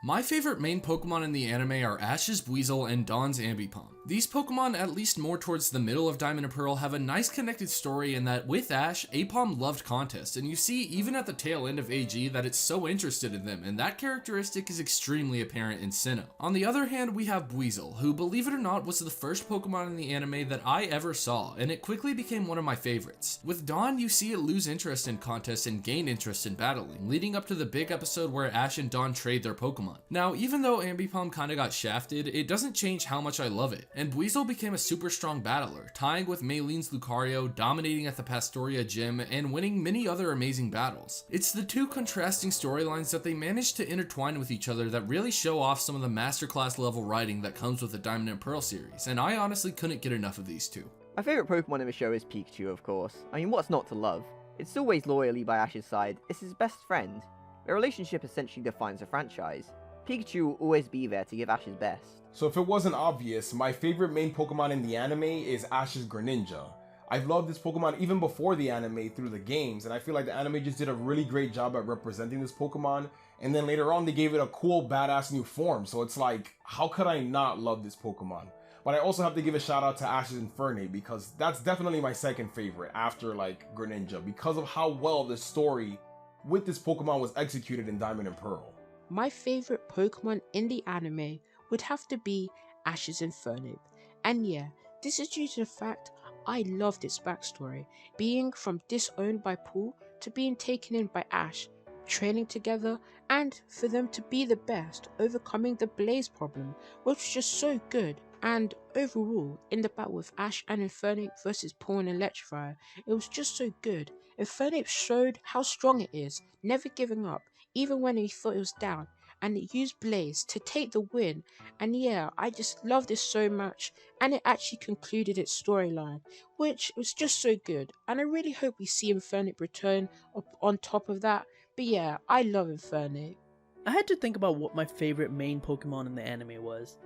My favorite main Pokemon in the anime are Ash's Buizel and Dawn's Ambipom. These Pokemon, at least more towards the middle of Diamond and Pearl, have a nice connected story in that with Ash, Apom loved contests, and you see even at the tail end of AG that it's so interested in them, and that characteristic is extremely apparent in Sinnoh. On the other hand, we have Buizel, who believe it or not was the first Pokemon in the anime that I ever saw, and it quickly became one of my favorites. With Dawn, you see it lose interest in contests and gain interest in battling, leading up to the big episode where Ash and Dawn trade their Pokemon. Now, even though Ambipom kinda got shafted, it doesn't change how much I love it, and Buizel became a super strong battler, tying with Maylene's Lucario, dominating at the Pastoria Gym, and winning many other amazing battles. It's the two contrasting storylines that they managed to intertwine with each other that really show off some of the masterclass level writing that comes with the Diamond and Pearl series, and I honestly couldn't get enough of these two. My favourite Pokemon in the show is Pikachu, of course. I mean, what's not to love? It's always loyally by Ash's side, it's his best friend. Their relationship essentially defines the franchise. Pikachu will always be there to give Ash his best. So if it wasn't obvious, my favorite main Pokemon in the anime is Ash's Greninja. I've loved this Pokemon even before the anime through the games, and I feel like the anime just did a really great job at representing this Pokemon, and then later on they gave it a cool badass new form, so it's like, how could I not love this Pokemon? But I also have to give a shout out to Ash's Infernape, because that's definitely my second favorite after like Greninja, because of how well the story with this Pokemon was executed in Diamond and Pearl. My favourite Pokemon in the anime would have to be Ash's Infernape. And yeah, this is due to the fact I loved its backstory, being from disowned by Paul to being taken in by Ash, training together, and for them to be the best, overcoming the Blaze problem, which was just so good. And overall, in the battle with Ash and Infernape versus Paul and Electrify, it was just so good. Infernape showed how strong it is, never giving up, even when he thought it was down, and it used Blaze to take the win. And yeah, I just love this so much, and it actually concluded its storyline, which was just so good, and I really hope we see Infernape return up on top of that. But yeah, I love Infernape. I had to think about what my favorite main Pokemon in the anime was.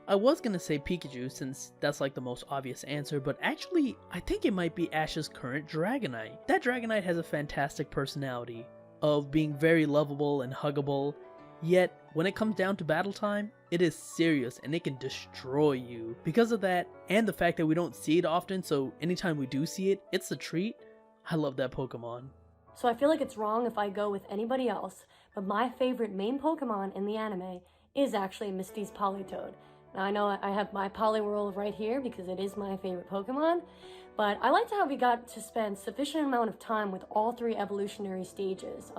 I was gonna say Pikachu since that's like the most obvious answer, but actually I think it might be Ash's current Dragonite. That Dragonite has a fantastic personality of being very lovable and huggable, yet when it comes down to battle time, it is serious and it can destroy you. Because of that, and the fact that we don't see it often, so anytime we do see it, it's a treat. I love that Pokemon. So I feel like it's wrong if I go with anybody else, but my favorite main Pokemon in the anime is actually Misty's Politoed. Now I know I have my Poliwhirl right here because it is my favorite Pokemon, but I liked how we got to spend sufficient amount of time with all three evolutionary stages.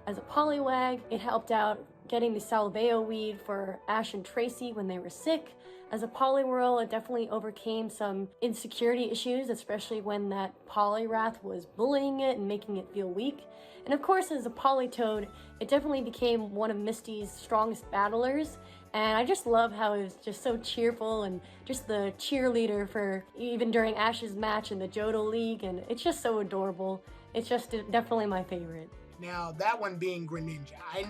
As a Poliwag, it helped out getting the Salveo weed for Ash and Tracy when they were sick. As a Poliwhirl, it definitely overcame some insecurity issues, especially when that Poliwrath was bullying it and making it feel weak. And of course, as a Politoed, it definitely became one of Misty's strongest battlers. And I just love how it was just so cheerful and just the cheerleader for even during Ash's match in the Johto League, and it's just so adorable. It's just definitely my favorite. Now, that one being Greninja. I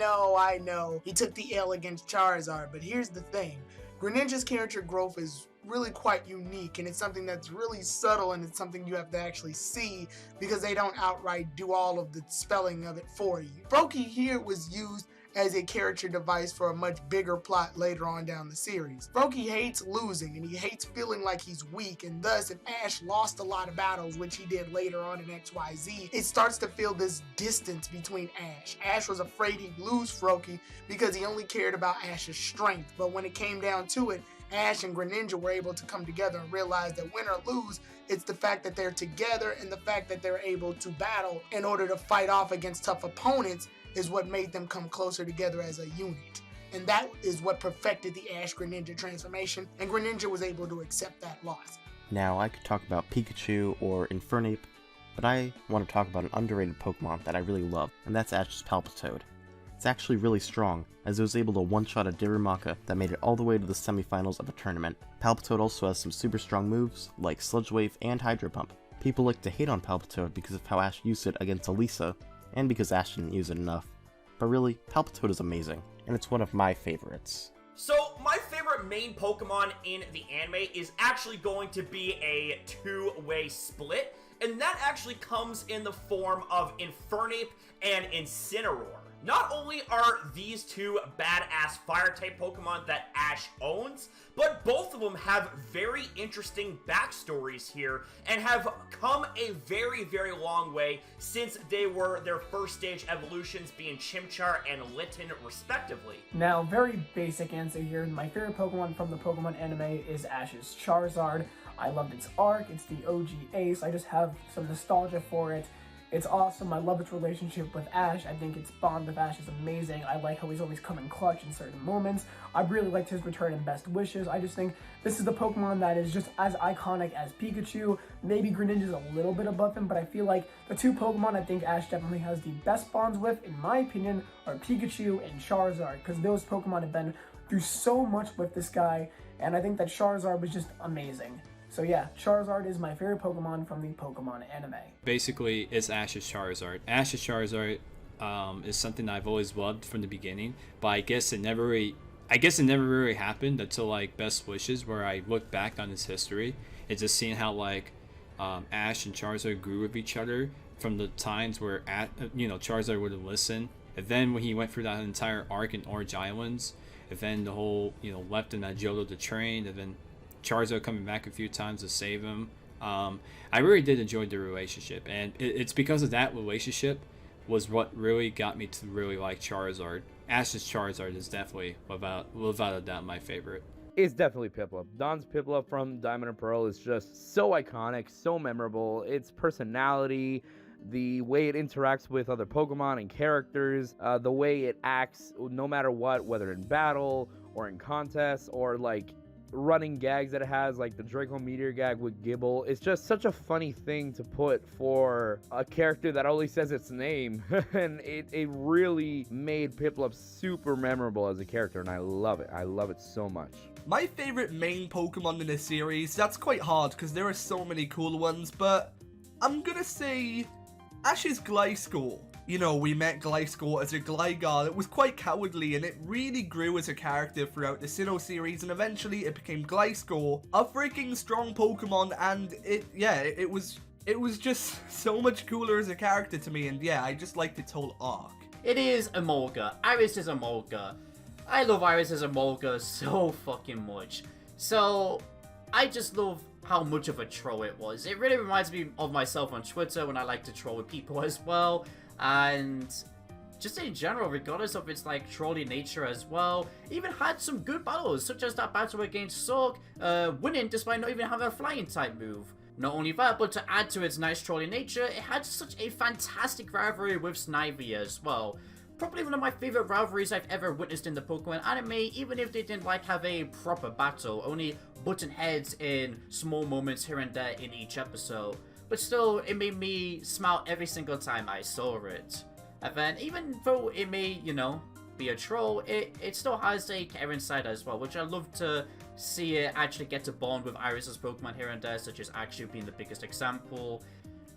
know, he took the L against Charizard, but here's the thing. Greninja's character growth is really quite unique, and it's something that's really subtle, and it's something you have to actually see because they don't outright do all of the spelling of it for you. Brokey here was used as a character device for a much bigger plot later on down the series. Brokey hates losing, and he hates feeling like he's weak, and thus if Ash lost a lot of battles, which he did later on in XYZ, it starts to feel this distance between Ash. Ash was afraid he'd lose Brokey because he only cared about Ash's strength, but when it came down to it, Ash and Greninja were able to come together and realize that win or lose, it's the fact that they're together and the fact that they're able to battle in order to fight off against tough opponents is what made them come closer together as a unit. And that is what perfected the Ash Greninja transformation, and Greninja was able to accept that loss. Now, I could talk about Pikachu or Infernape, but I want to talk about an underrated Pokemon that I really love, and that's Ash's Palpitoad. It's actually really strong, as it was able to one-shot a Darumaka that made it all the way to the semifinals of a tournament. Palpitoad also has some super strong moves, like Sludge Wave and Hydro Pump. People like to hate on Palpitoad because of how Ash used it against Elisa, and because Ash didn't use it enough. But really, Palpitoad is amazing, and it's one of my favorites. So, my favorite main Pokemon in the anime is actually going to be a two-way split, and that actually comes in the form of Infernape and Incineroar. Not only are these two badass fire-type Pokemon that Ash owns, but both of them have very interesting backstories here and have come a very, very long way since they were their first stage evolutions being Chimchar and Litten respectively. Now, very basic answer here. My favorite Pokemon from the Pokemon anime is Ash's Charizard. I loved its arc, it's the OG ace, I just have some nostalgia for it. It's awesome, I love its relationship with Ash, I think its bond with Ash is amazing, I like how he's always coming clutch in certain moments, I really liked his return in Best Wishes, I just think this is the Pokemon that is just as iconic as Pikachu. Maybe Greninja's a little bit above him, but I feel like the two Pokemon I think Ash definitely has the best bonds with, in my opinion, are Pikachu and Charizard, because those Pokemon have been through so much with this guy, and I think that Charizard was just amazing. So yeah, Charizard is my favorite Pokemon from the Pokemon anime. Basically, it's Ash's Charizard. Ash's Charizard is something I've always loved from the beginning, but I guess it never really happened until like Best Wishes, where I look back on its history and just seeing how like Ash and Charizard grew with each other from the times where Charizard would listen, and then when he went through that entire arc in Orange Islands, and then the whole left in that Johto the train, and then Charizard coming back a few times to save him. I really did enjoy the relationship, and it's because of that relationship was what really got me to really like Charizard. Ash's Charizard is definitely, without a doubt, my favorite. It's definitely Piplup. Don's Piplup from Diamond and Pearl is just so iconic, so memorable. Its personality, the way it interacts with other Pokemon and characters, the way it acts no matter what, whether in battle or in contests or like running gags that it has, like the Draco Meteor gag with Gibble. It's just such a funny thing to put for a character that only says its name. And it really made Piplup super memorable as a character, and I love it. I love it so much. My favorite main Pokemon in this series, that's quite hard because there are so many cool ones, but I'm gonna say Ash's Gliscor. We met Gliscor as a Gligar that was quite cowardly, and it really grew as a character throughout the Sinnoh series, and eventually it became Gliscor, a freaking strong Pokemon, and it was just so much cooler as a character to me, and yeah, I just liked its whole arc. It is Emolga. Iris is Emolga. I love Iris as Emolga so fucking much. So, I just love how much of a troll it was. It really reminds me of myself on Twitter when I like to troll with people as well. And just in general, regardless of its like trolly nature as well, even had some good battles, such as that battle against Sork, winning despite not even having a flying type move. Not only that, but to add to its nice trolly nature, it had such a fantastic rivalry with Snivy as well. Probably one of my favorite rivalries I've ever witnessed in the Pokemon anime, even if they didn't like have a proper battle, only button heads in small moments here and there in each episode. But still, it made me smile every single time I saw it. And then, even though it may, be a troll, it still has a caring side as well, which I love to see it actually get to bond with Iris's Pokemon here and there, such as Axew being the biggest example.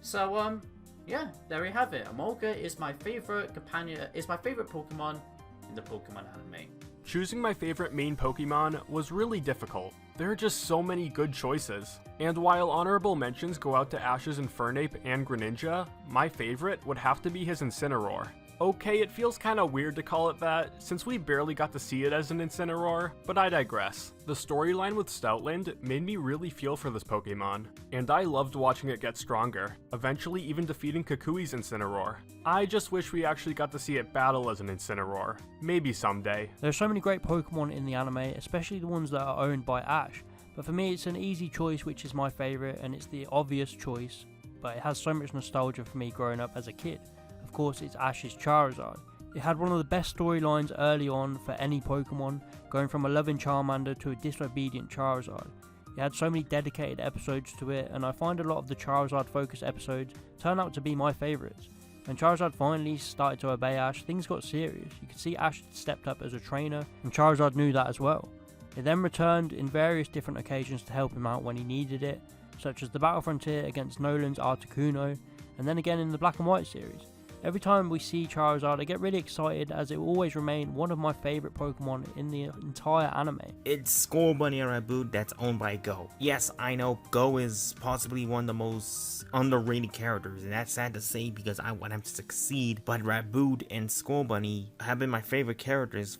So, yeah, there we have it. Emolga is my favorite Pokemon in the Pokemon anime. Choosing my favorite main Pokemon was really difficult. There are just so many good choices. And while honorable mentions go out to Ash's Infernape and Greninja, my favorite would have to be his Incineroar. Okay, it feels kinda weird to call it that, since we barely got to see it as an Incineroar, but I digress. The storyline with Stoutland made me really feel for this Pokemon, and I loved watching it get stronger, eventually even defeating Kukui's Incineroar. I just wish we actually got to see it battle as an Incineroar. Maybe someday. There's so many great Pokemon in the anime, especially the ones that are owned by Ash, but for me it's an easy choice which is my favourite, and it's the obvious choice, but it has so much nostalgia for me growing up as a kid. Of course, it's Ash's Charizard. It had one of the best storylines early on for any Pokemon, going from a loving Charmander to a disobedient Charizard. It had so many dedicated episodes to it, and I find a lot of the Charizard focused episodes turn out to be my favourites. When Charizard finally started to obey Ash, things got serious. You could see Ash stepped up as a trainer, and Charizard knew that as well. It then returned in various different occasions to help him out when he needed it, such as the Battle Frontier against Nolan's Articuno, and then again in the Black and White series. Every time we see Charizard, I get really excited as it will always remain one of my favourite Pokemon in the entire anime. It's Scorbunny and Raboot that's owned by Go. Yes, I know Go is possibly one of the most underrated characters, and that's sad to say because I want him to succeed, but Raboot and Scorbunny have been my favorite characters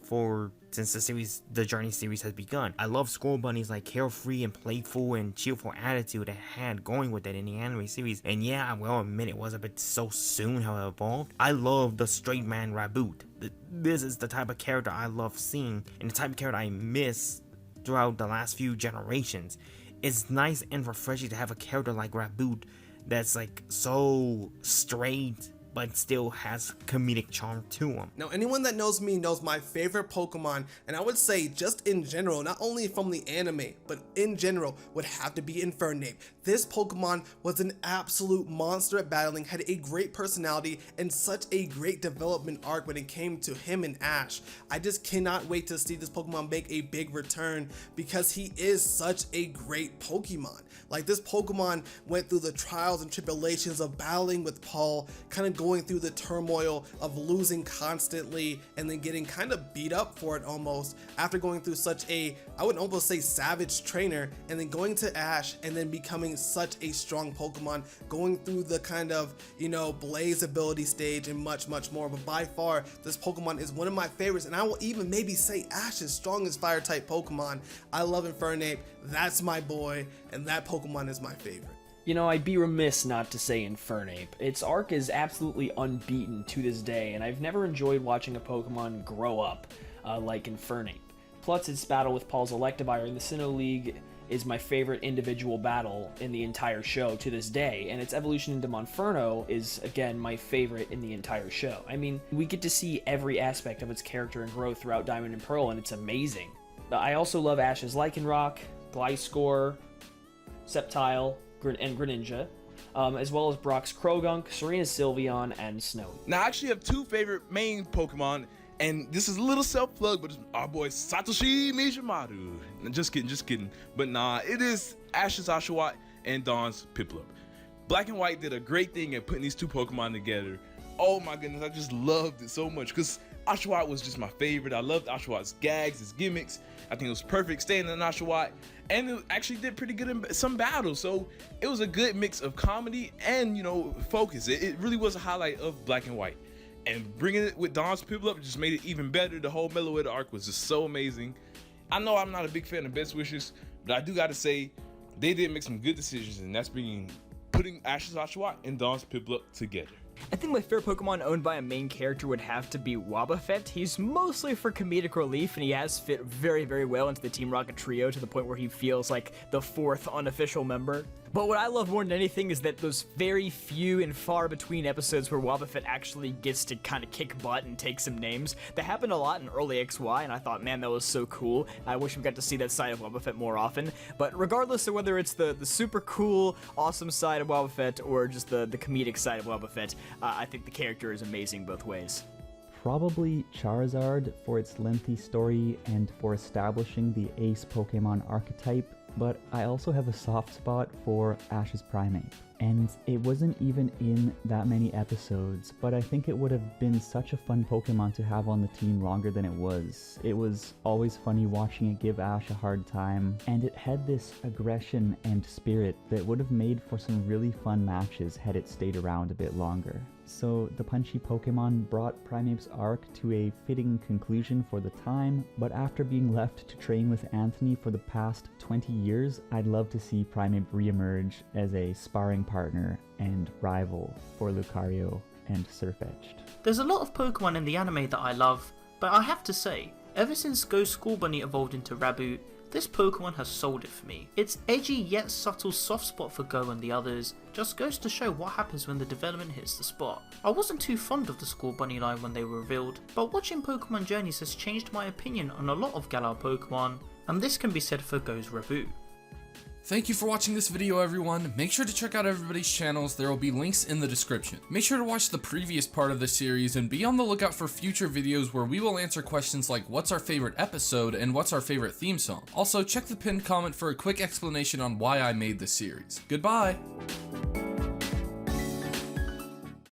since the Journey series has begun. I love Scorbunny's like carefree and playful and cheerful attitude it had going with it in the anime series, and yeah, I will admit it was a bit so soon how it evolved. I love the straight man Raboot. This is the type of character I love seeing, and the type of character I miss throughout the last few generations. It's nice and refreshing to have a character like Raboot that's like so straight but still has comedic charm to him. Now, anyone that knows me knows my favorite Pokemon, and I would say just in general, not only from the anime, but in general, would have to be Infernape. This Pokemon was an absolute monster at battling, had a great personality, and such a great development arc when it came to him and Ash. I just cannot wait to see this Pokemon make a big return because he is such a great Pokemon. Like, this Pokemon went through the trials and tribulations of battling with Paul, kind of going through the turmoil of losing constantly and then getting kind of beat up for it almost after going through such a, I would almost say, savage trainer, and then going to Ash and then becoming such a strong Pokemon, going through the kind of, you know, Blaze ability stage and much more. But by far, this Pokemon is one of my favorites, and I will even maybe say Ash's strongest fire type Pokemon. I love Infernape. That's my boy, and that Pokemon is my favorite. You know, I'd be remiss not to say Infernape. Its arc is absolutely unbeaten to this day, and I've never enjoyed watching a Pokemon grow up like Infernape. Plus, its battle with Paul's Electivire in the Sinnoh League is my favorite individual battle in the entire show to this day, and its evolution into Monferno is, again, my favorite in the entire show. I mean, we get to see every aspect of its character and growth throughout Diamond and Pearl, and it's amazing. I also love Ash's Lycanroc, Gliscor, Sceptile, and Greninja, as well as Brock's Krogunk, Serena's Sylveon, and Snowy. Now, I actually have two favorite main Pokemon, and this is a little self-plug, but it's our boy Satoshi Mijimaru. Just kidding. But nah, it is Ash's Oshawott and Dawn's Piplup. Black and White did a great thing at putting these two Pokemon together. Oh my goodness, I just loved it so much, because Oshawott was just my favorite. I loved Oshawott's gags, his gimmicks. I think it was perfect staying in Oshawott, and it actually did pretty good in some battles. So it was a good mix of comedy and, you know, focus. It really was a highlight of Black and White. And bringing it with Dawn's Piplup just made it even better. The whole Meloetta arc was just so amazing. I know I'm not a big fan of Best Wishes, but I do gotta say, they did make some good decisions, and that's putting Ash's Oshawott and Dawn's Piplup together. I think my favorite Pokemon owned by a main character would have to be Wobbuffet. He's mostly for comedic relief, and he has fit very well into the Team Rocket trio to the point where he feels like the fourth unofficial member. But what I love more than anything is that those very few and far between episodes where Wobbuffet actually gets to kind of kick butt and take some names, that happened a lot in early XY, and I thought, man, that was so cool. I wish we got to see that side of Wobbuffet more often. But regardless of whether it's the super cool, awesome side of Wobbuffet or just the comedic side of Wobbuffet, I think the character is amazing both ways. Probably Charizard for its lengthy story and for establishing the ace Pokemon archetype, but I also have a soft spot for Ash's Primeape. And it wasn't even in that many episodes, but I think it would have been such a fun Pokemon to have on the team longer than it was. It was always funny watching it give Ash a hard time, and it had this aggression and spirit that would have made for some really fun matches had it stayed around a bit longer. So the punchy Pokemon brought Primeape's arc to a fitting conclusion for the time, but after being left to train with Anthony for the past 20 years, I'd love to see Primeape reemerge as a sparring partner and rival for Lucario and Sirfetch'd. There's a lot of Pokemon in the anime that I love, but I have to say, ever since Go Scorbunny evolved into Raboot, this Pokemon has sold it for me. Its edgy yet subtle soft spot for Go and the others just goes to show what happens when the development hits the spot. I wasn't too fond of the Scorbunny line when they were revealed, but watching Pokemon Journeys has changed my opinion on a lot of Galar Pokemon, and this can be said for Go's Raboot. Thank you for watching this video, everyone. Make sure to check out everybody's channels. There will be links in the description. Make sure to watch the previous part of the series and be on the lookout for future videos where we will answer questions like what's our favorite episode and what's our favorite theme song. Also, check the pinned comment for a quick explanation on why I made this series. Goodbye!